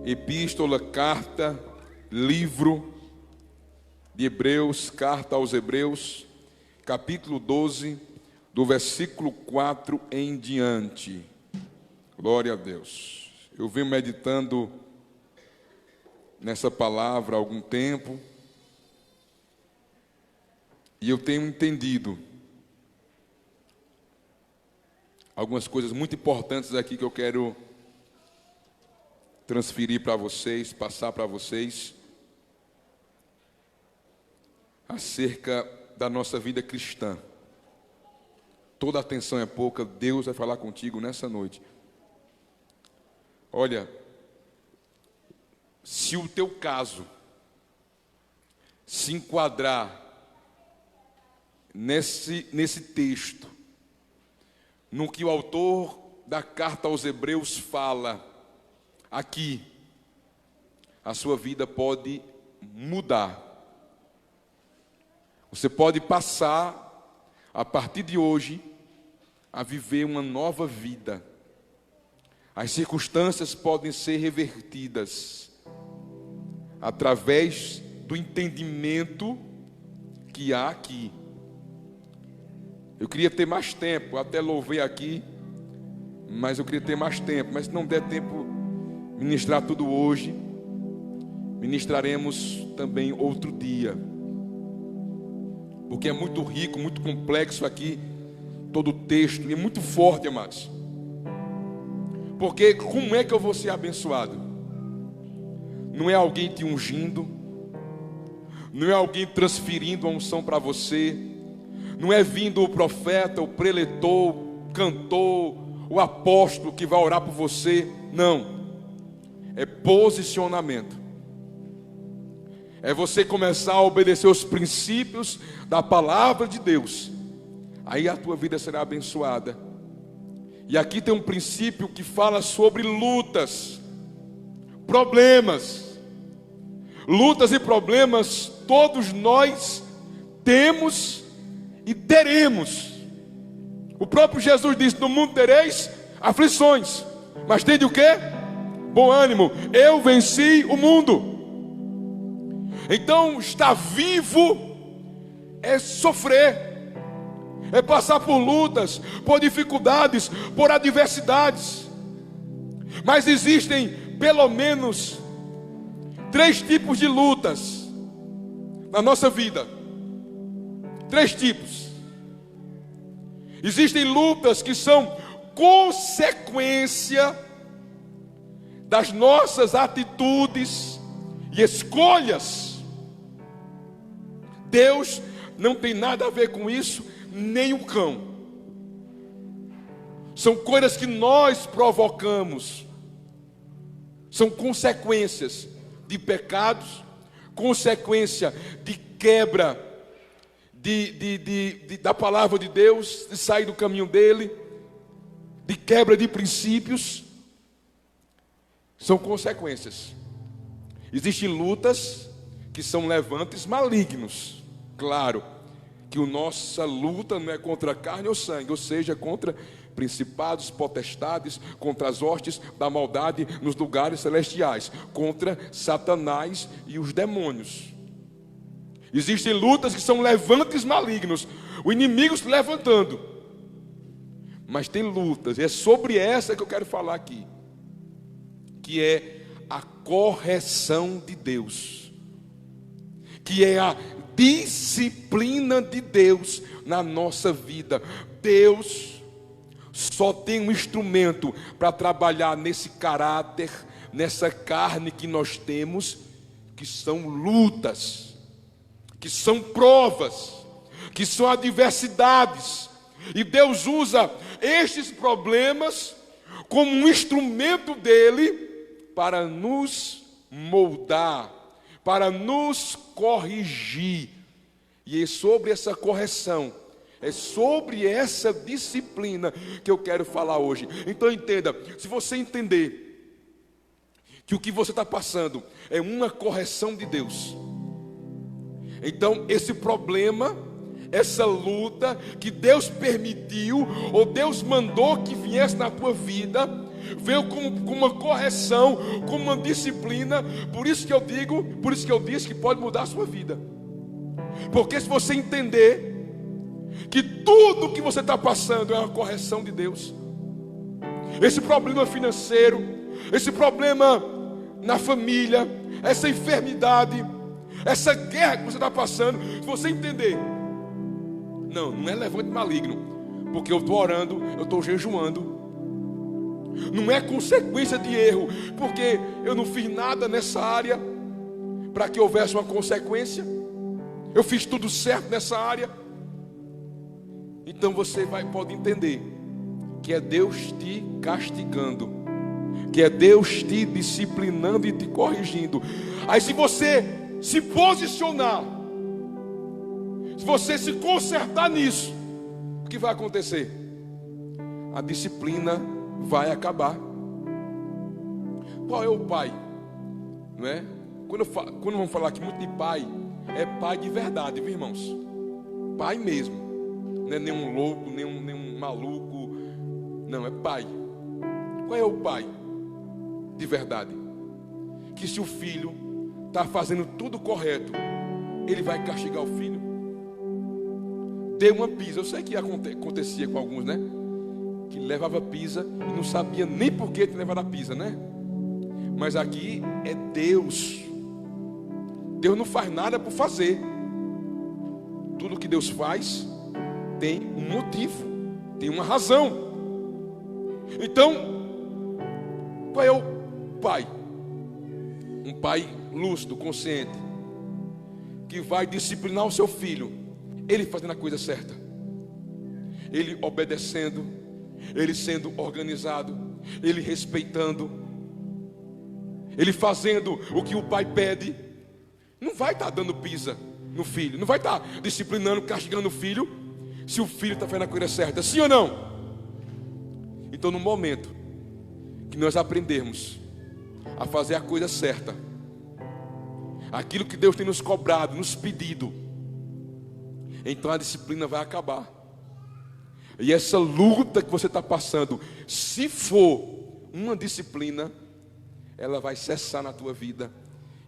epístola, carta, livro de Hebreus, carta aos Hebreus, capítulo 12, do versículo 4 em diante. Glória a Deus. Eu venho meditando nessa palavra há algum tempo e eu tenho entendido algumas coisas muito importantes aqui que eu quero transferir para vocês, passar para vocês, acerca da nossa vida cristã. Toda atenção é pouca, Deus vai falar contigo nessa noite. Olha, se o teu caso se enquadrar nesse texto, no que o autor da carta aos Hebreus fala aqui, a sua vida pode mudar. Você pode passar, a partir de hoje, a viver uma nova vida. As circunstâncias podem ser revertidas através do entendimento que há aqui. Eu queria ter mais tempo, até louvei aqui, mas eu queria ter mais tempo. Mas se não der tempo ministrar tudo hoje, ministraremos também outro dia, porque é muito rico, muito complexo aqui, todo o texto, e é muito forte, amados. Porque como é que eu vou ser abençoado? Não é alguém te ungindo, não é alguém transferindo a unção para você, não é vindo o profeta, o preletor, o cantor, o apóstolo que vai orar por você. Não, é posicionamento. É você começar a obedecer os princípios da palavra de Deus. Aí a tua vida será abençoada. E aqui tem um princípio que fala sobre lutas, problemas. Lutas e problemas todos nós temos e teremos. O próprio Jesus disse: no mundo tereis aflições, mas tende o quê? Bom ânimo, eu venci o mundo. Então estar vivo é sofrer, é passar por lutas, por dificuldades, por adversidades. Mas existem pelo menos 3 tipos de lutas na nossa vida. 3 tipos. Existem lutas que são consequência das nossas atitudes e escolhas. Deus não tem nada a ver com isso, nem o cão. São coisas que nós provocamos. São consequências de pecados, consequência de quebra da palavra de Deus, de sair do caminho dele, de quebra de princípios. São consequências. Existem lutas que são levantes malignos. Claro que a nossa luta não é contra carne ou sangue, ou seja, contra principados, potestades, contra as hostes da maldade nos lugares celestiais, contra Satanás e os demônios. Existem lutas que são levantes malignos, o inimigo se levantando. Mas tem lutas, e é sobre essa que eu quero falar aqui, que é a correção de Deus, que é a disciplina de Deus na nossa vida. Deus só tem um instrumento para trabalhar nesse caráter, nessa carne que nós temos, que são lutas, que são provas, que são adversidades. E Deus usa estes problemas como um instrumento dele para nos moldar, para nos corrigir. E é sobre essa correção, é sobre essa disciplina que eu quero falar hoje. Então entenda, se você entender que o que você está passando é uma correção de Deus, então esse problema, essa luta que Deus permitiu, ou Deus mandou que viesse na tua vida, veio como uma correção, como uma disciplina. Por isso que eu disse que pode mudar a sua vida. Porque se você entender que tudo que você está passando é uma correção de Deus, esse problema financeiro, esse problema na família, essa enfermidade, essa guerra que você está passando, se você entender, não é levante maligno, porque eu estou orando, eu estou jejuando, não é consequência de erro, porque eu não fiz nada nessa área para que houvesse uma consequência, eu fiz tudo certo nessa área. Então você pode entender que é Deus te castigando, que é Deus te disciplinando e te corrigindo. Aí se você se posicionar, se você se consertar nisso, o que vai acontecer? A disciplina vai acabar. Qual é o pai? Não é? Quando vamos falar aqui muito de pai, é pai de verdade, viu, irmãos? Pai mesmo. Não é nenhum louco, nenhum maluco. Não, é pai. Qual é o pai de verdade? Que se o filho está fazendo tudo correto, ele vai castigar o filho. Dê uma pisa. Eu sei que acontecia com alguns, né? Que levava pisa e não sabia nem por que levava a pisa, né? Mas aqui é Deus. Deus não faz nada por fazer. Tudo que Deus faz tem um motivo, tem uma razão. Então, qual é o pai? Um pai lúcido, consciente, que vai disciplinar o seu filho, ele fazendo a coisa certa, ele obedecendo, ele sendo organizado, ele respeitando, ele fazendo o que o pai pede. Não vai estar dando pisa no filho, não vai estar disciplinando, castigando o filho, se o filho está fazendo a coisa certa, sim ou não? Então, no momento que nós aprendermos a fazer a coisa certa, aquilo que Deus tem nos cobrado, nos pedido, então a disciplina vai acabar. E essa luta que você está passando, se for uma disciplina, ela vai cessar na tua vida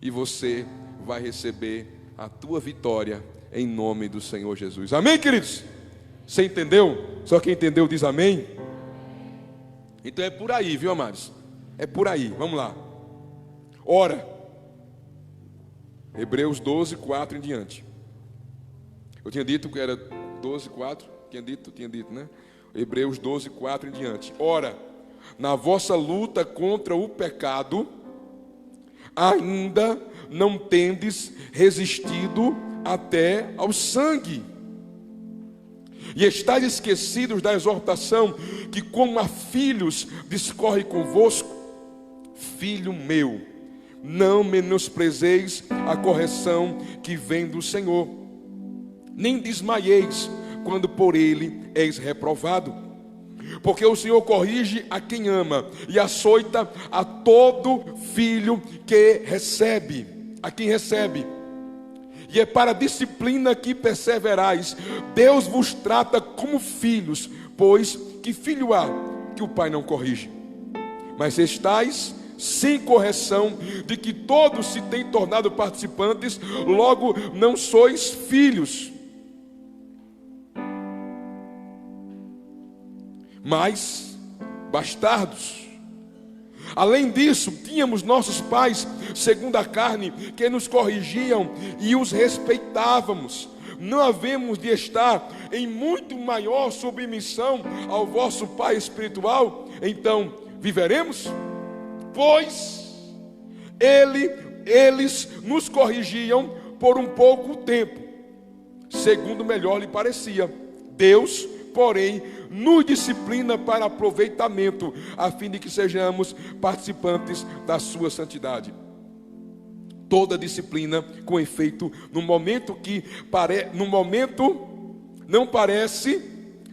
e você vai receber a tua vitória em nome do Senhor Jesus. Amém, queridos? Você entendeu? Só quem entendeu diz amém. Então é por aí, viu, amados? É por aí, vamos lá. Ora, Hebreus 12, 4 em diante. Eu tinha dito que era 12, 4. Tinha dito, né? Hebreus 12, 4 em diante. Ora, na vossa luta contra o pecado, ainda não tendes resistido até ao sangue. E estáis esquecidos da exortação que, como a filhos, discorre convosco. Filho meu, não menosprezeis a correção que vem do Senhor, nem desmaieis quando por ele és reprovado, porque o Senhor corrige a quem ama e açoita a todo filho que recebe, a quem recebe. E é para a disciplina que perseverais. Deus vos trata como filhos, pois que filho há que o pai não corrige? Mas estáis sem correção, de que todos se têm tornado participantes, logo não sois filhos, mas bastardos. Além disso, tínhamos nossos pais, segundo a carne, que nos corrigiam e os respeitávamos. Não havemos de estar em muito maior submissão ao vosso Pai espiritual? Então, viveremos? Pois eles nos corrigiam por um pouco tempo, segundo melhor lhe parecia. Deus, porém, nos disciplina para aproveitamento, a fim de que sejamos participantes da sua santidade. Toda disciplina, com efeito, no momento não parece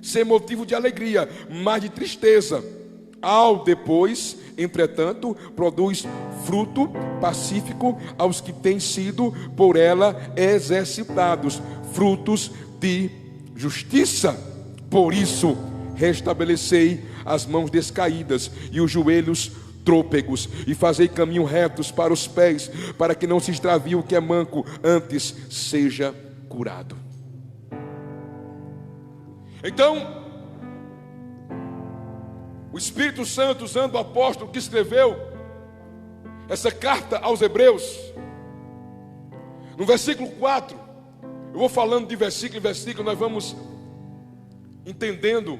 ser motivo de alegria, mas de tristeza. Ao depois, entretanto, produz fruto pacífico aos que têm sido por ela exercitados, frutos de justiça. Por isso, restabelecei as mãos descaídas e os joelhos trôpegos, e fazei caminho retos para os pés, para que não se extravie o que é manco, antes seja curado. Então, o Espírito Santo, usando o apóstolo que escreveu essa carta aos Hebreus, no versículo 4, eu vou falando de versículo em versículo, nós vamos entendendo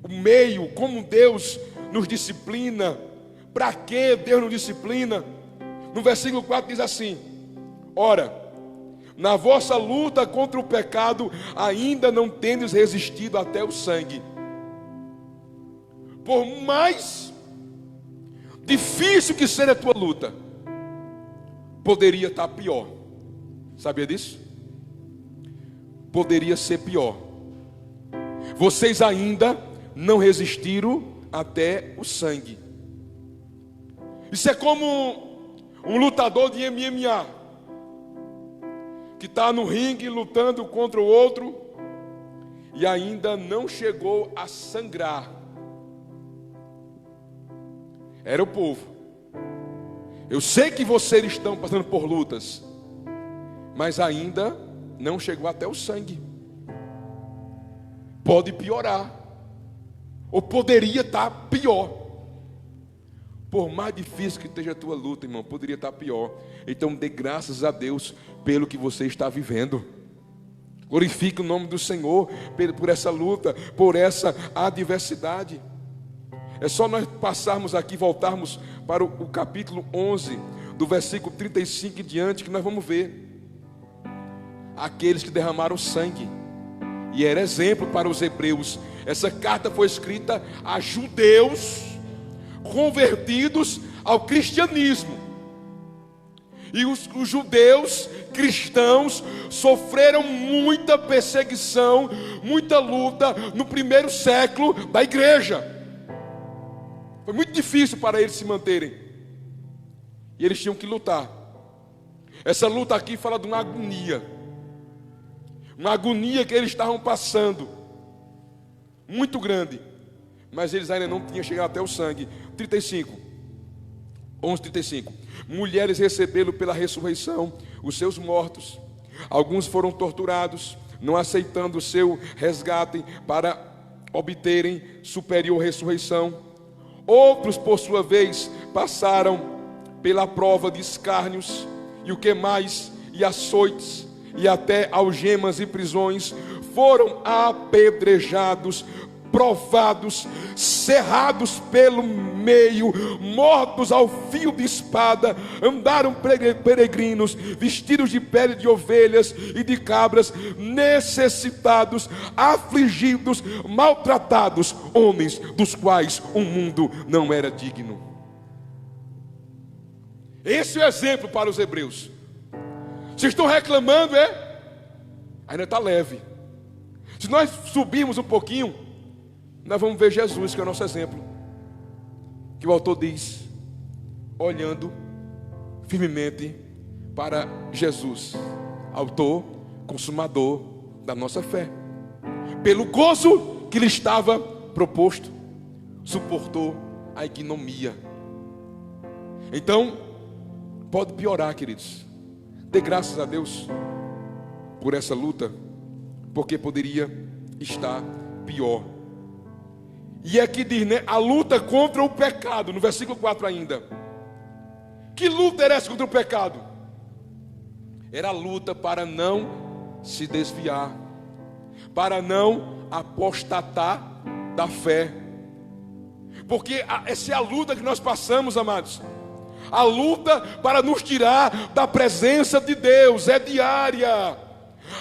o meio, como Deus nos disciplina, para que Deus nos disciplina. No versículo 4 diz assim: ora, na vossa luta contra o pecado, ainda não tendes resistido até o sangue. Por mais difícil que seja a tua luta, poderia estar pior. Sabia disso? Poderia ser pior. Vocês ainda não resistiram até o sangue. Isso é como um lutador de MMA que está no ringue lutando contra o outro e ainda não chegou a sangrar. Era o povo. Eu sei que vocês estão passando por lutas, mas ainda não chegou até o sangue. Pode piorar, ou poderia estar pior. Por mais difícil que esteja a tua luta, irmão, poderia estar pior. Então dê graças a Deus pelo que você está vivendo. Glorifique o nome do Senhor por essa luta, por essa adversidade. É só nós passarmos aqui, voltarmos para o capítulo 11, do versículo 35 em diante, que nós vamos ver aqueles que derramaram sangue. E era exemplo para os hebreus. Essa carta foi escrita a judeus convertidos ao cristianismo. E os judeus cristãos sofreram muita perseguição, muita luta no primeiro século da igreja. Foi muito difícil para eles se manterem. E eles tinham que lutar. Essa luta aqui fala de uma agonia. Uma agonia que eles estavam passando. Muito grande. Mas eles ainda não tinham chegado até o sangue. 11:35. Mulheres receberam pela ressurreição os seus mortos. Alguns foram torturados, não aceitando o seu resgate para obterem superior ressurreição. Outros, por sua vez, passaram pela prova de escárnios, e o que mais, e açoites, e até algemas e prisões. Foram apedrejados, provados, cerrados pelo meio, mortos ao fio de espada. Andaram peregrinos, vestidos de pele de ovelhas e de cabras, necessitados, afligidos, maltratados, homens dos quais o mundo não era digno. Esse é o exemplo para os hebreus. Vocês estão reclamando, ainda está leve. Se nós subirmos um pouquinho, nós vamos ver Jesus, que é o nosso exemplo. Que o autor diz, olhando firmemente para Jesus, autor, consumador da nossa fé. Pelo gozo que lhe estava proposto, suportou a ignomia. Então, pode piorar, queridos. Dê graças a Deus por essa luta, porque poderia estar pior. E aqui diz, né, a luta contra o pecado, no versículo 4 ainda. Que luta era essa contra o pecado? Era a luta para não se desviar, para não apostatar da fé. Porque essa é a luta que nós passamos, amados. A luta para nos tirar da presença de Deus é diária.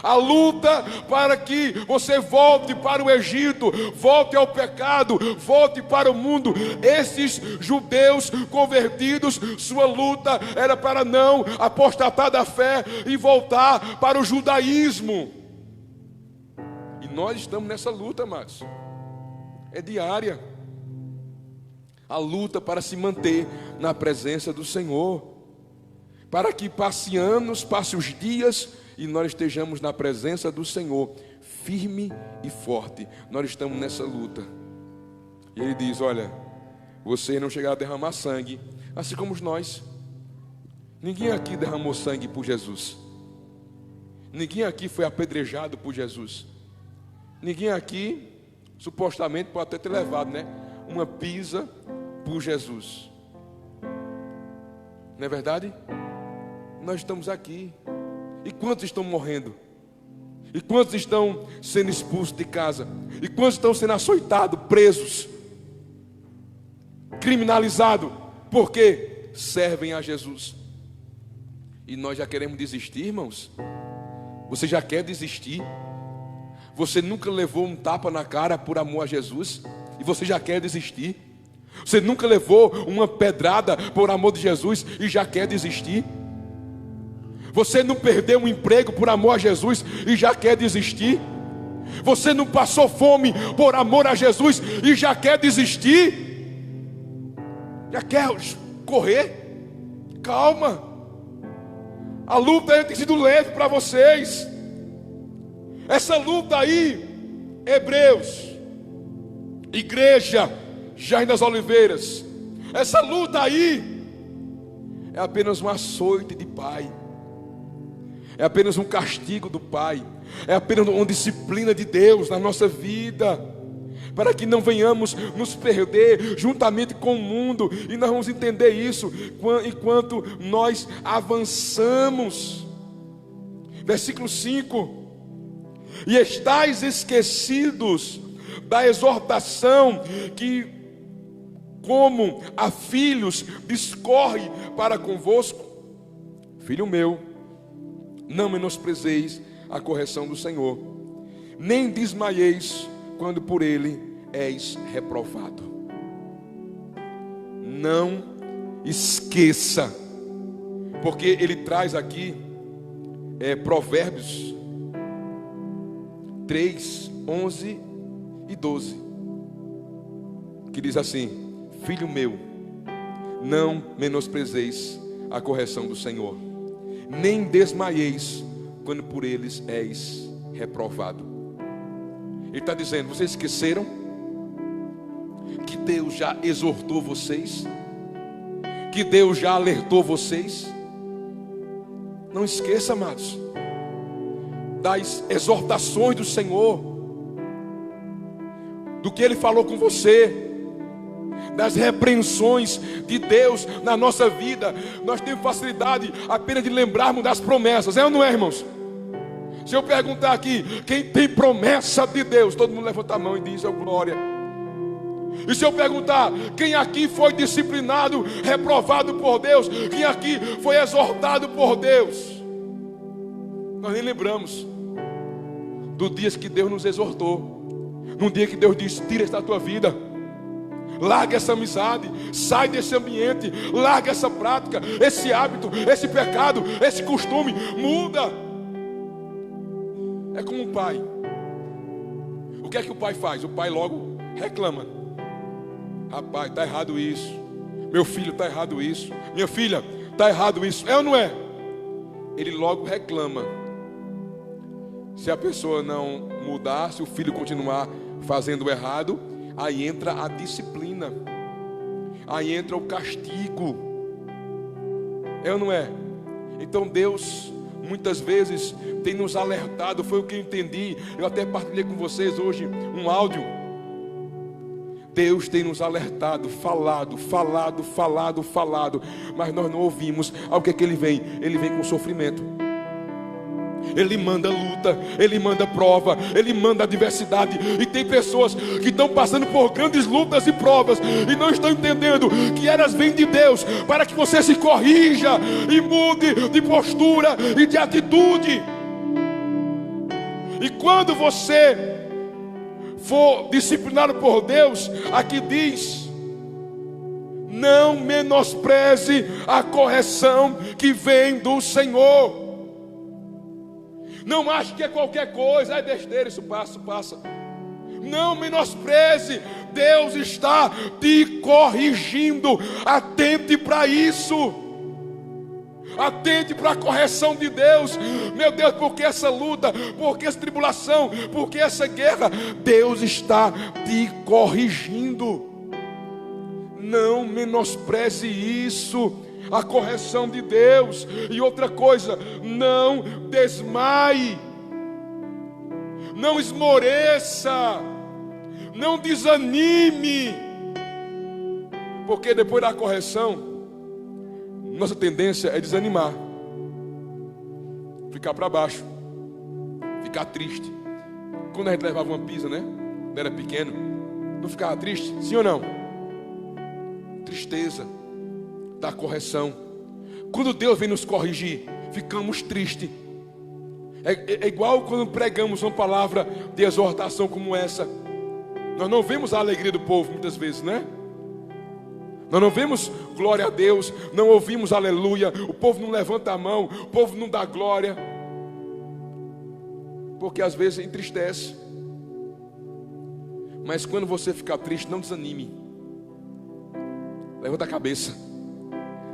A luta para que você volte para o Egito, volte ao pecado, volte para o mundo. Esses judeus convertidos, sua luta era para não apostatar da fé e voltar para o judaísmo. E nós estamos nessa luta, amados. É diária. A luta para se manter na presença do Senhor, para que passe anos, passe os dias e nós estejamos na presença do Senhor, firme e forte. Nós estamos nessa luta. E ele diz: olha, vocês não chegaram a derramar sangue, assim como nós. Ninguém aqui derramou sangue por Jesus. Ninguém aqui foi apedrejado por Jesus. Ninguém aqui, supostamente, pode até ter levado, né, uma pisa por Jesus. Não é verdade? Nós estamos aqui. E quantos estão morrendo? E quantos estão sendo expulsos de casa? E quantos estão sendo açoitados, presos, criminalizados? Porque servem a Jesus. E nós já queremos desistir, irmãos? Você já quer desistir? Você nunca levou um tapa na cara por amor a Jesus? E você já quer desistir? Você nunca levou uma pedrada por amor de Jesus e já quer desistir? Você não perdeu um emprego por amor a Jesus e já quer desistir? Você não passou fome por amor a Jesus e já quer desistir? Já quer correr? Calma. A luta aí tem sido leve para vocês. Essa luta aí, Hebreus, igreja Jardim das Oliveiras, essa luta aí é apenas um açoite de pai, é apenas um castigo do Pai, é apenas uma disciplina de Deus na nossa vida, para que não venhamos nos perder juntamente com o mundo. E nós vamos entender isso enquanto nós avançamos. Versículo 5: e estáis esquecidos da exortação que, como a filhos, discorre para convosco. Filho meu, não menosprezeis a correção do Senhor, nem desmaieis quando por ele és reprovado. Não esqueça, porque ele traz aqui Provérbios 3, 11 e 12, que diz assim: filho meu, não menosprezeis a correção do Senhor, nem desmaieis quando por eles és reprovado. Ele está dizendo: vocês esqueceram que Deus já exortou vocês? Que Deus já alertou vocês? Não esqueça, amados, das exortações do Senhor, do que Ele falou com você, das repreensões de Deus na nossa vida. Nós temos facilidade apenas de lembrarmos das promessas, é ou não é, irmãos? Se eu perguntar aqui, quem tem promessa de Deus, todo mundo levanta a mão e diz: é glória. E se eu perguntar, quem aqui foi disciplinado, reprovado por Deus? Quem aqui foi exortado por Deus? Nós nem lembramos do dia que Deus nos exortou, num dia que Deus disse: tira esta tua vida, larga essa amizade, sai desse ambiente, larga essa prática, esse hábito, esse pecado, esse costume, muda. É como um pai. O que é que o pai faz? O pai logo reclama: rapaz, está errado isso. Meu filho, está errado isso. Minha filha, está errado isso. É ou não é? Ele logo reclama. Se a pessoa não mudar, se o filho continuar fazendo o errado, aí entra a disciplina, aí entra o castigo. É ou não é? Então Deus muitas vezes tem nos alertado. Foi o que eu entendi. Eu até partilhei com vocês hoje um áudio. Deus tem nos alertado, falado, mas nós não ouvimos. Ao que é que Ele vem? Ele vem com sofrimento. Ele manda luta, Ele manda prova, Ele manda adversidade. E tem pessoas que estão passando por grandes lutas e provas e não estão entendendo que elas vêm de Deus, para que você se corrija e mude de postura e de atitude. E quando você for disciplinado por Deus, aqui diz: não menospreze a correção que vem do Senhor. Não ache que é qualquer coisa, é besteira, isso passa. Não menospreze, Deus está te corrigindo, atente para isso. Atente para a correção de Deus. Meu Deus, por que essa luta? Por que essa tribulação? Por que essa guerra? Deus está te corrigindo. Não menospreze isso, a correção de Deus. E outra coisa, não desmaie, não esmoreça, não desanime, porque depois da correção, nossa tendência é desanimar, ficar para baixo, ficar triste. Quando a gente levava uma pisa, né? Quando era pequeno, não ficava triste? Sim ou não? Tristeza da correção. Quando Deus vem nos corrigir, ficamos tristes. É igual quando pregamos uma palavra de exortação como essa. Nós não vemos a alegria do povo muitas vezes, né? Nós não vemos glória a Deus, não ouvimos aleluia, o povo não levanta a mão, o povo não dá glória, porque às vezes entristece. Mas quando você ficar triste, não desanime, levanta a cabeça.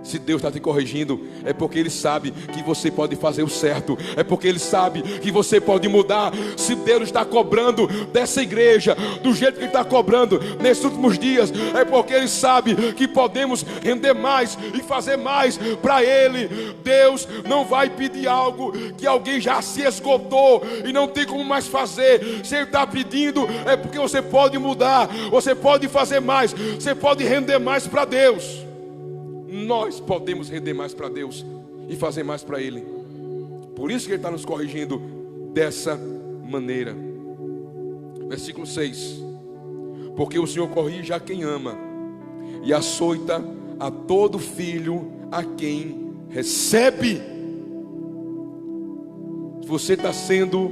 Se Deus está te corrigindo, é porque Ele sabe que você pode fazer o certo, é porque Ele sabe que você pode mudar. Se Deus está cobrando dessa igreja do jeito que Ele está cobrando nesses últimos dias, é porque Ele sabe que podemos render mais e fazer mais para Ele. Deus não vai pedir algo que alguém já se esgotou e não tem como mais fazer. Se Ele está pedindo, é porque você pode mudar, você pode fazer mais, você pode render mais para Deus. Nós podemos render mais para Deus e fazer mais para Ele. Por isso que Ele está nos corrigindo dessa maneira. Versículo 6: porque o Senhor corrige a quem ama e açoita a todo filho a quem recebe. Se você está sendo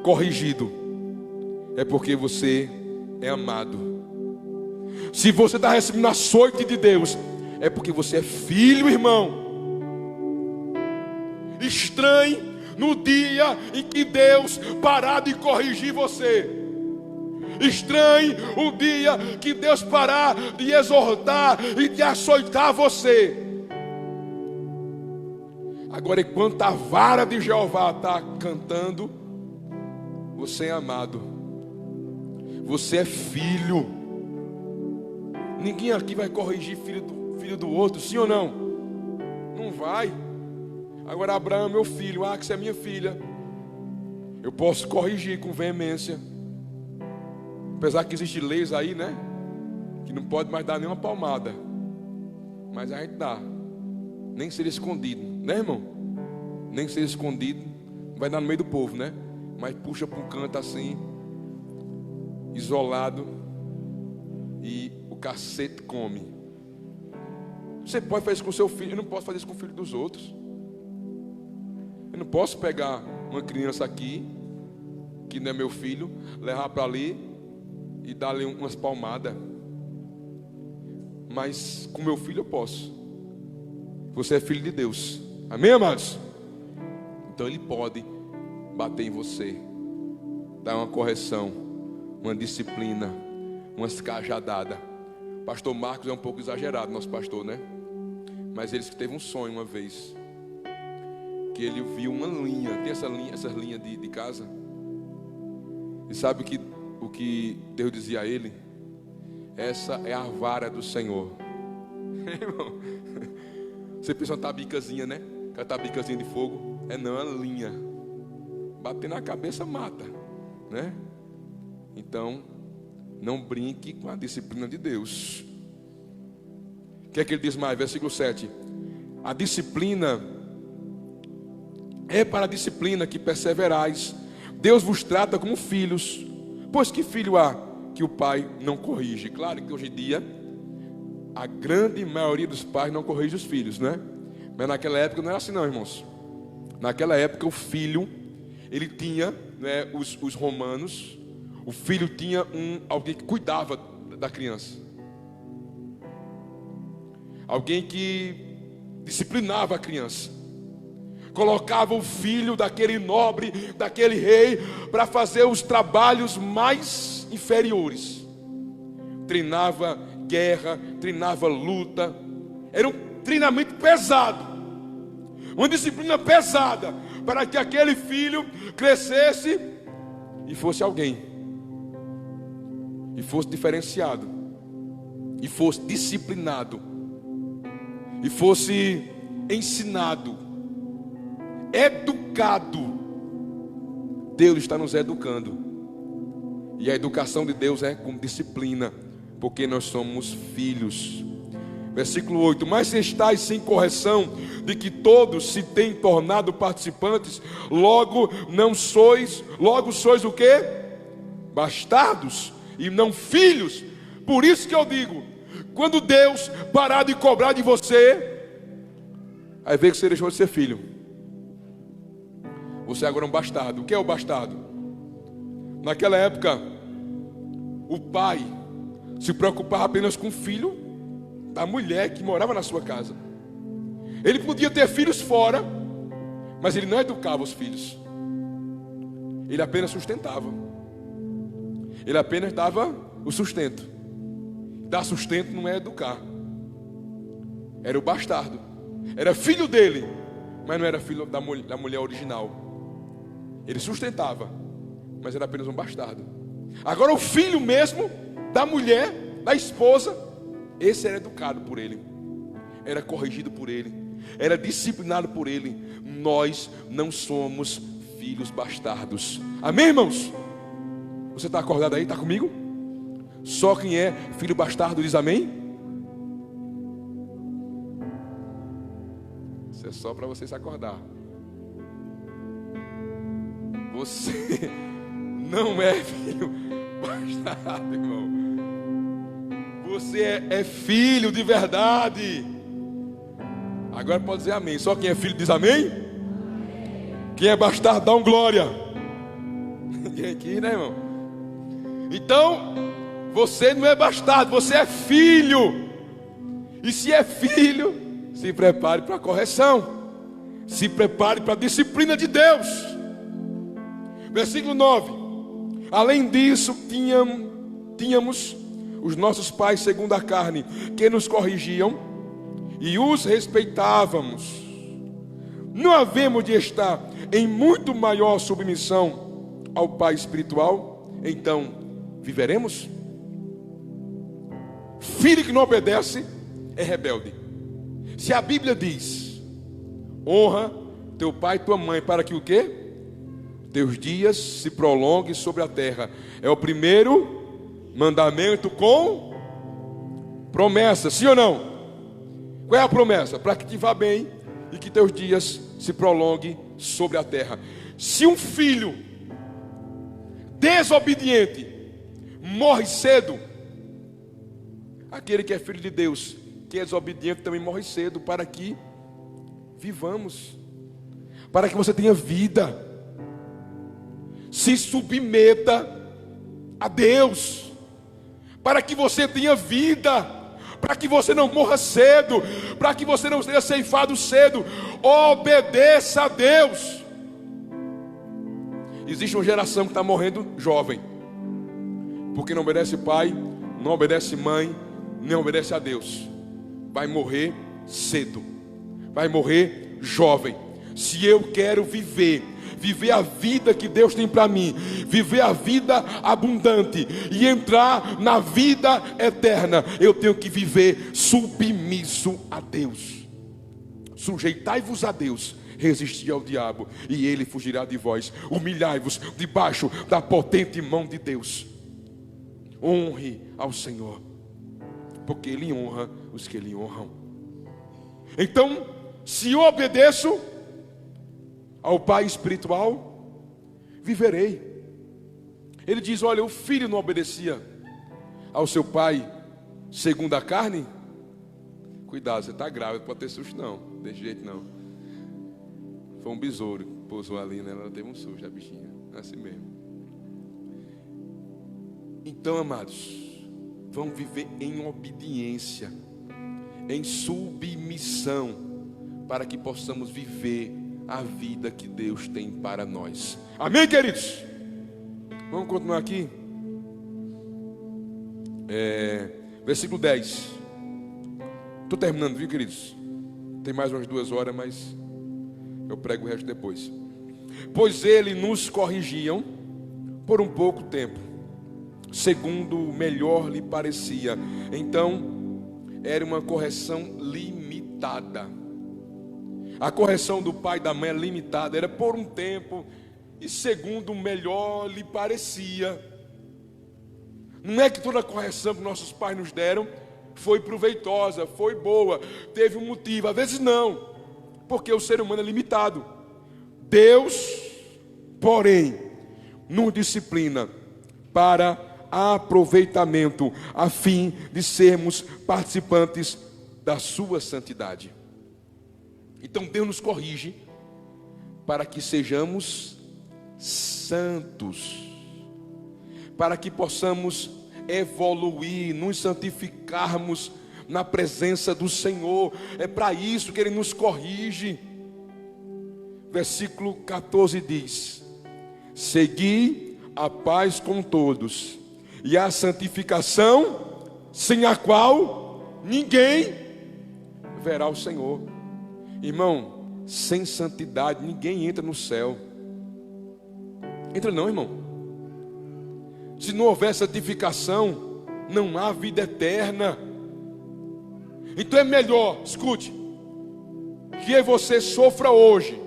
corrigido, é porque você é amado. Se você está recebendo açoite de Deus, é porque você é filho, irmão. Estranhe no dia em que Deus parar de corrigir você. Estranhe o dia que Deus parar de exortar e de açoitar você. Agora, enquanto a vara de Jeová está cantando, você é amado. Você é filho. Ninguém aqui vai corrigir filho do outro, sim ou não? Não vai. Agora Abraão é meu filho, que você é minha filha, eu posso corrigir com veemência. Apesar que existem leis aí, né, que não pode mais dar nenhuma palmada, mas a gente dá. Nem ser escondido, né, irmão? Nem ser escondido. Vai dar no meio do povo, né? Mas puxa para um canto assim, isolado, e o cacete come. Você pode fazer isso com seu filho, eu não posso fazer isso com o filho dos outros. Eu não posso pegar uma criança aqui, que não é meu filho, levar para ali e dar-lhe umas palmadas. Mas com meu filho eu posso. Você é filho de Deus, amém, amados? Então Ele pode bater em você, dar uma correção, uma disciplina, umas cajadadas. Pastor Marcos é um pouco exagerado, nosso pastor, né? Mas ele teve um sonho uma vez, que ele viu uma linha. Tem essas linhas de casa. E sabe o que Deus dizia a ele? Essa é a vara do Senhor. Irmão, você pensa uma tabicazinha, né? Aquela tabicazinha de fogo. Não, é uma linha. Bater na cabeça mata, né? Então, não brinque com a disciplina de Deus. O que é que ele diz mais? Versículo 7: a disciplina é para a disciplina que perseverais. Deus vos trata como filhos. Pois que filho há que o pai não corrige? Claro que hoje em dia a grande maioria dos pais não corrige os filhos, né? Mas naquela época não era assim não, irmãos. Naquela época o filho, ele tinha, né, os romanos, o filho tinha alguém que cuidava da criança, alguém que disciplinava a criança, colocava o filho daquele nobre, daquele rei, para fazer os trabalhos mais inferiores. Treinava guerra, treinava luta. Era um treinamento pesado. uma disciplina pesada, para que aquele filho crescesse e fosse alguém, e fosse diferenciado, e fosse disciplinado, e fosse ensinado, educado. Deus está nos educando, e a educação de Deus é com disciplina, porque nós somos filhos. Versículo 8: mas se estáis sem correção, de que todos se têm tornado participantes, logo sois o quê? Bastardos, e não filhos. Por isso que eu digo, quando Deus parar de cobrar de você, aí vê que você deixou de ser filho. Você agora é um bastardo. O que é o bastardo? Naquela época, o pai se preocupava apenas com o filho da mulher que morava na sua casa. Ele podia ter filhos fora, mas ele não educava os filhos. Ele apenas sustentava. Ele apenas dava o sustento. Dar sustento não é educar. Era o bastardo. Era filho dele, mas não era filho da mulher original. Ele sustentava, mas era apenas um bastardo. Agora o filho mesmo da mulher, da esposa, esse era educado por ele, era corrigido por ele, era disciplinado por ele. Nós não somos filhos bastardos. Amém, irmãos? Você está acordado aí? Está comigo? Só quem é filho bastardo diz amém? Isso é só para você se acordar. Você não é filho bastardo, irmão. Você é filho de verdade. Agora pode dizer amém. Só quem é filho diz amém? Quem é bastardo dá um glória. Ninguém aqui, né, irmão? Então, você não é bastardo, você é filho. E se é filho, se prepare para a correção. Se prepare para a disciplina de Deus. Versículo 9: além disso, tínhamos os nossos pais segundo a carne, que nos corrigiam, e os respeitávamos. Não havemos de estar em muito maior submissão ao Pai espiritual? Então viveremos? Filho que não obedece é rebelde. Se a Bíblia diz: honra teu pai e tua mãe, para que o quê? Teus dias se prolonguem sobre a terra. É o primeiro mandamento com promessa, sim ou não? Qual é a promessa? Para que te vá bem e que teus dias se prolonguem sobre a terra. Se um filho desobediente morre cedo, aquele que é filho de Deus, que é desobediente, também morre cedo, para que vivamos, para que você tenha vida. Se submeta a Deus, para que você tenha vida, para que você não morra cedo, para que você não seja ceifado cedo. Obedeça a Deus. Existe uma geração que está morrendo jovem, porque não obedece pai, não obedece mãe, nem obedece a Deus. Vai morrer cedo, vai morrer jovem. Se eu quero viver a vida que Deus tem para mim, viver a vida abundante e entrar na vida eterna, eu tenho que viver submisso a Deus. Sujeitai-vos a Deus, resisti ao diabo, e ele fugirá de vós. Humilhai-vos debaixo da potente mão de Deus. Honre ao Senhor, porque Ele honra os que Ele honram. Então, se eu obedeço ao Pai espiritual, viverei. Ele diz: olha, o filho não obedecia ao seu pai segundo a carne. Cuidado, você está grávida, pode ter susto não, desse jeito não. Foi um besouro que pousou ali, né? Ela teve um susto, a bichinha, assim mesmo. Então, amados, vamos viver em obediência, em submissão, para que possamos viver a vida que Deus tem para nós. Amém, queridos? Vamos continuar aqui. Versículo 10. Estou terminando, viu, queridos? Tem mais umas 2 horas, mas Eu prego o resto depois. Pois ele nos corrigiam por um pouco tempo, segundo melhor lhe parecia. Então, era uma correção limitada. A correção do pai e da mãe é limitada, era por um tempo e segundo melhor lhe parecia. Não é que toda correção que nossos pais nos deram foi proveitosa, foi boa, teve um motivo. Às vezes não, porque o ser humano é limitado. Deus, porém, nos disciplina para aproveitamento, a fim de sermos participantes da sua santidade. Então Deus nos corrige para que sejamos santos, para que possamos evoluir, nos santificarmos na presença do Senhor. É para isso que Ele nos corrige. Versículo 14 diz: segui a paz com todos e a santificação, sem a qual ninguém verá o Senhor. Irmão, sem santidade ninguém entra no céu. Entra não, irmão. Se não houver santificação, não há vida eterna. Então é melhor, escute, que eu e você sofra hoje,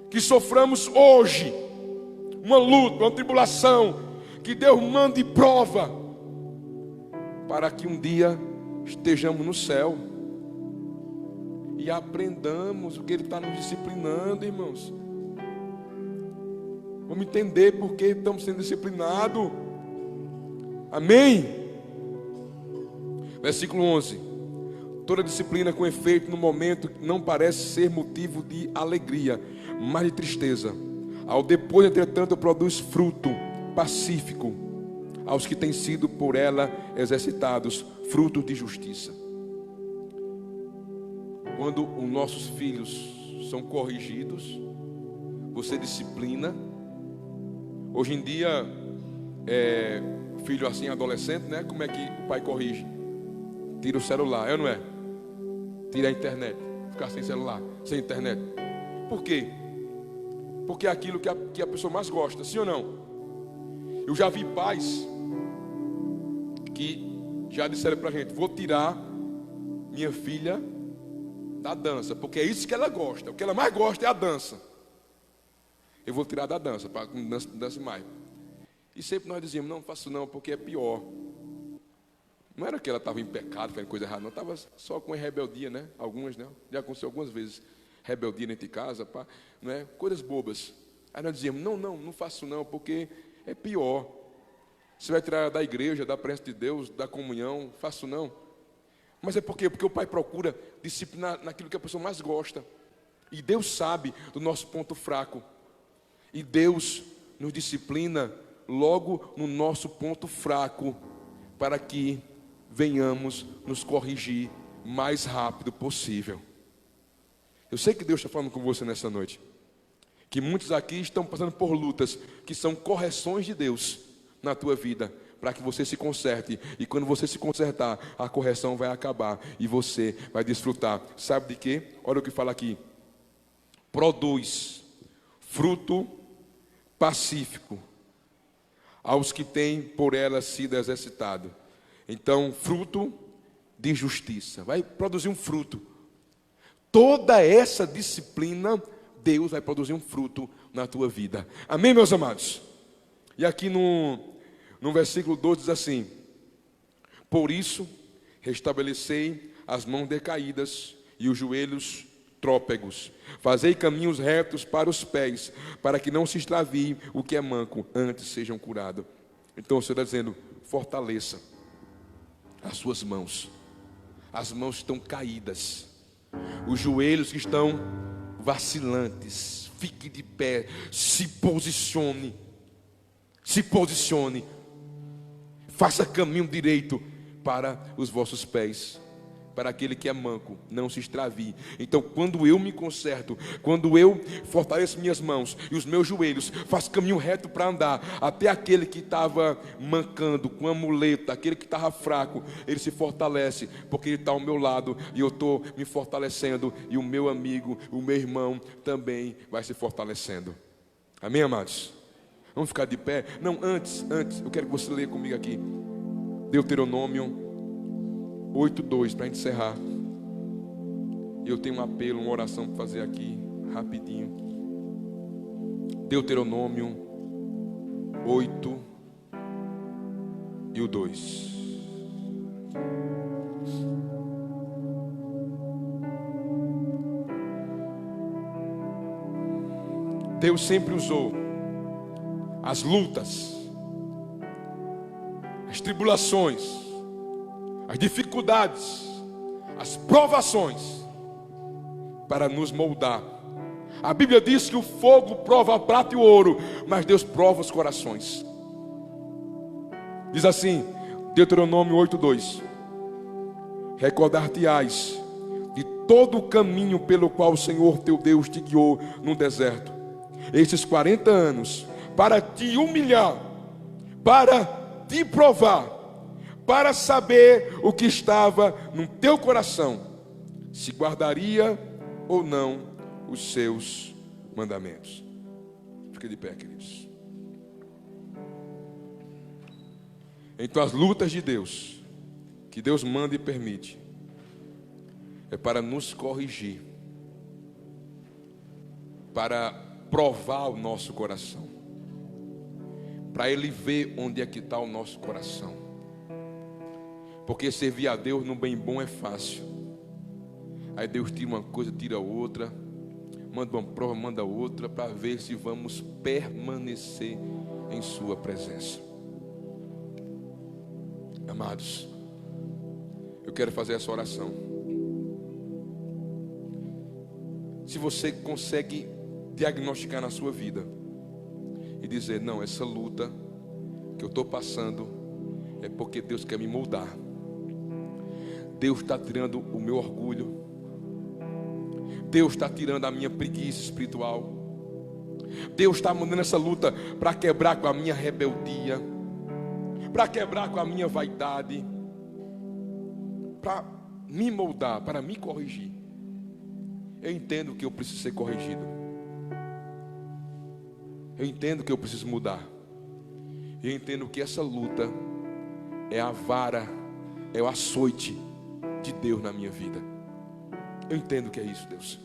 que soframos hoje uma luta, uma tribulação, que Deus mande prova, para que um dia estejamos no céu e aprendamos o que Ele está nos disciplinando, irmãos. Vamos entender por que estamos sendo disciplinados. Amém? Versículo 11: toda disciplina com efeito no momento não parece ser motivo de alegria, mas de tristeza. Ao depois, entretanto, produz fruto pacífico aos que têm sido por ela exercitados, frutos de justiça. Quando os nossos filhos são corrigidos, você disciplina. Hoje em dia, filho assim, adolescente, né? Como é que o pai corrige? Tira o celular, é ou não é? Tira a internet, ficar sem celular, sem internet. Por quê? Porque é aquilo que a pessoa mais gosta, sim ou não? Eu já vi pais que já disseram pra gente: vou tirar minha filha da dança, porque é isso que ela gosta. O que ela mais gosta é a dança. Eu vou tirar da dança, para que não dance mais. E sempre nós dizíamos: não faço não, porque é pior. Não era que ela estava em pecado, fazendo coisa errada, não. Estava só com rebeldia, né? Algumas, né? Já aconteceu algumas vezes. Rebeldia dentro de casa, pá, não é? Coisas bobas. Aí nós dizíamos: não faço não, porque é pior. Você vai tirar ela da igreja, da presença de Deus, da comunhão. Faço não. Mas é por quê? Porque o pai procura disciplinar naquilo que a pessoa mais gosta. E Deus sabe do nosso ponto fraco. E Deus nos disciplina logo no nosso ponto fraco, para que venhamos nos corrigir mais rápido possível. Eu sei que Deus está falando com você nessa noite, que muitos aqui estão passando por lutas que são correções de Deus na tua vida, para que você se conserte. E quando você se consertar, a correção vai acabar e você vai desfrutar. Sabe de quê? Olha o que fala aqui: produz fruto pacífico aos que têm por ela sido exercitado. Então, fruto de justiça. Vai produzir um fruto. Toda essa disciplina, Deus vai produzir um fruto na tua vida. Amém, meus amados? E aqui no versículo 12 diz assim: por isso, restabelecei as mãos decaídas e os joelhos trópegos. Fazei caminhos retos para os pés, para que não se extravie o que é manco, antes sejam curados. Então o Senhor está dizendo: fortaleça as suas mãos. As mãos estão caídas, os joelhos que estão vacilantes. Fique de pé, se posicione. Se posicione. Faça caminho direito para os vossos pés. para aquele que é manco não se extravie. Então, quando eu me conserto, quando eu fortaleço minhas mãos e os meus joelhos, faço caminho reto para andar, até aquele que estava mancando, com a muleta, aquele que estava fraco, ele se fortalece, porque ele está ao meu lado e eu estou me fortalecendo, e o meu amigo, o meu irmão também vai se fortalecendo. Amém, amados? Vamos ficar de pé? Não, antes, eu quero que você leia comigo aqui Deuteronômio 8:2, para encerrar. Eu tenho um apelo, uma oração para fazer aqui, rapidinho. Deuteronômio 8 e o 2. Deus sempre usou as lutas, as tribulações, as dificuldades, as provações, para nos moldar. A Bíblia diz que o fogo prova a prata e o ouro, mas Deus prova os corações. Diz assim, Deuteronômio 8:2: recordar-te-ás de todo o caminho pelo qual o Senhor teu Deus te guiou no deserto, estes 40 anos, para te humilhar, para te provar, para saber o que estava no teu coração, se guardaria ou não os seus mandamentos. Fique de pé, queridos. Então, as lutas de Deus, que Deus manda e permite, é para nos corrigir, para provar o nosso coração, para Ele ver onde é que está o nosso coração. Porque servir a Deus no bem bom é fácil. Aí Deus tira uma coisa, tira outra, manda uma prova, manda outra, para ver se vamos permanecer em sua presença. Amados, eu quero fazer essa oração. Se você consegue diagnosticar na sua vida e dizer, não, essa luta que eu estou passando é porque Deus quer me moldar. Deus está tirando o meu orgulho, Deus está tirando a minha preguiça espiritual, Deus está mandando essa luta para quebrar com a minha rebeldia, para quebrar com a minha vaidade, para me moldar, para me corrigir. Eu entendo que eu preciso ser corrigido, eu entendo que eu preciso mudar, eu entendo que essa luta é a vara, é o açoite de Deus na minha vida. Eu entendo que é isso, Deus.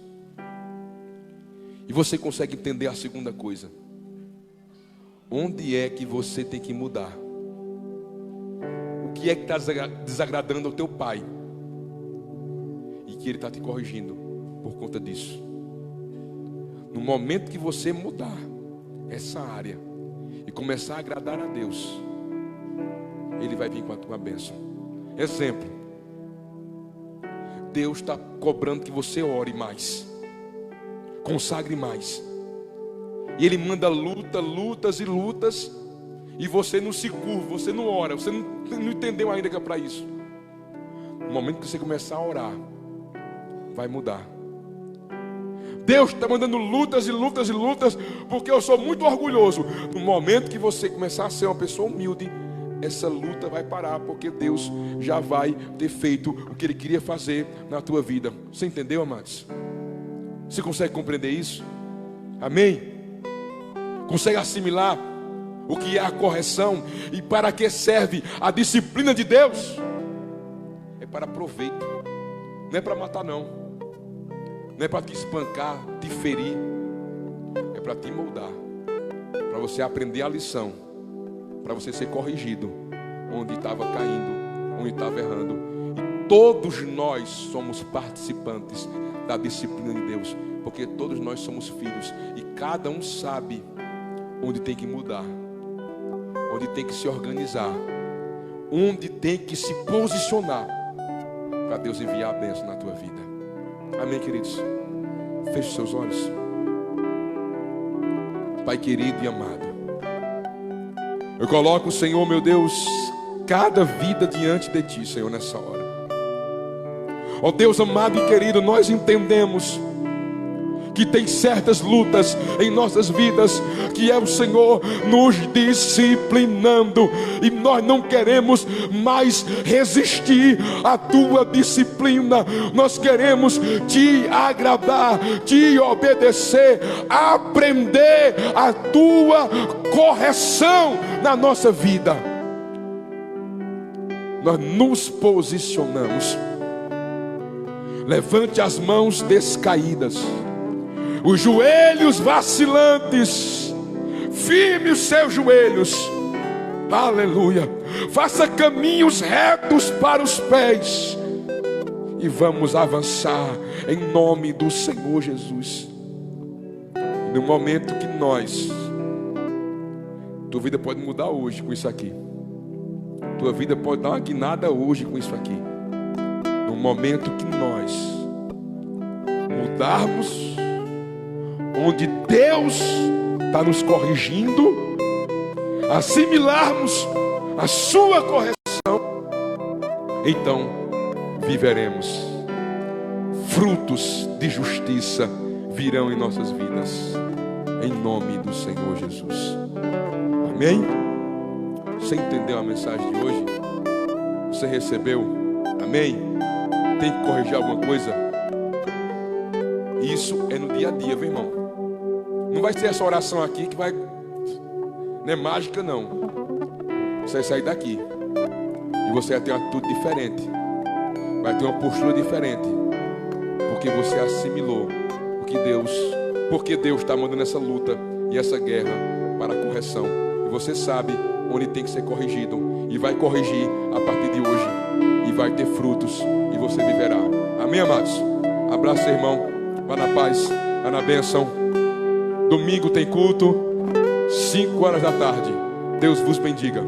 E você consegue entender a segunda coisa: onde é que você tem que mudar? O que é que está desagradando ao teu pai e que ele está te corrigindo por conta disso? No momento que você mudar essa área e começar a agradar a Deus, Ele vai vir com a tua bênção. Exemplo: Deus está cobrando que você ore mais, consagre mais, e Ele manda lutas e lutas, e você não se curva, você não ora, você não entendeu ainda que é para isso. No momento que você começar a orar, vai mudar. Deus está mandando lutas e lutas e lutas, porque eu sou muito orgulhoso. No momento que você começar a ser uma pessoa humilde, essa luta vai parar, porque Deus já vai ter feito o que Ele queria fazer na tua vida. Você entendeu, amados? Você consegue compreender isso? Amém? Consegue assimilar o que é a correção e para que serve a disciplina de Deus? É para proveito, não é para matar não. Não é para te espancar, te ferir. É para te moldar, para você aprender a lição, para você ser corrigido onde estava caindo, onde estava errando. E todos nós somos participantes da disciplina de Deus, porque todos nós somos filhos, e cada um sabe onde tem que mudar, onde tem que se organizar, onde tem que se posicionar para Deus enviar a bênção na tua vida. Amém, queridos? Feche seus olhos. Pai querido e amado, eu coloco, Senhor meu Deus, cada vida diante de Ti, Senhor, nessa hora. Ó Deus amado e querido, nós entendemos que tem certas lutas em nossas vidas, que é o Senhor nos disciplinando, e nós não queremos mais resistir à tua disciplina. Nós queremos te agradar, te obedecer, aprender a tua correção na nossa vida. Nós nos posicionamos. Levante as mãos descaídas, os joelhos vacilantes, firme os seus joelhos, aleluia. Faça caminhos retos para os pés, e vamos avançar em nome do Senhor Jesus. E no momento que tua vida pode mudar hoje com isso aqui, tua vida pode dar uma guinada hoje com isso aqui. No momento que nós mudarmos, onde Deus está nos corrigindo, assimilarmos a sua correção, então viveremos. Frutos de justiça virão em nossas vidas, em nome do Senhor Jesus. Amém? Você entendeu a mensagem de hoje? Você recebeu? Amém? Tem que corrigir alguma coisa? Isso é no dia a dia, meu irmão. Não vai ser essa oração aqui que vai... Não é mágica, não. Você vai sair daqui e você vai ter uma atitude diferente, vai ter uma postura diferente, porque você assimilou porque Deus está mandando essa luta e essa guerra para a correção, e você sabe onde tem que ser corrigido, e vai corrigir a partir de hoje, e vai ter frutos, e você viverá. Amém, amados? Abraço, irmão. Vá na paz, vá na bênção. Domingo tem culto, 5 horas da tarde. Deus vos bendiga.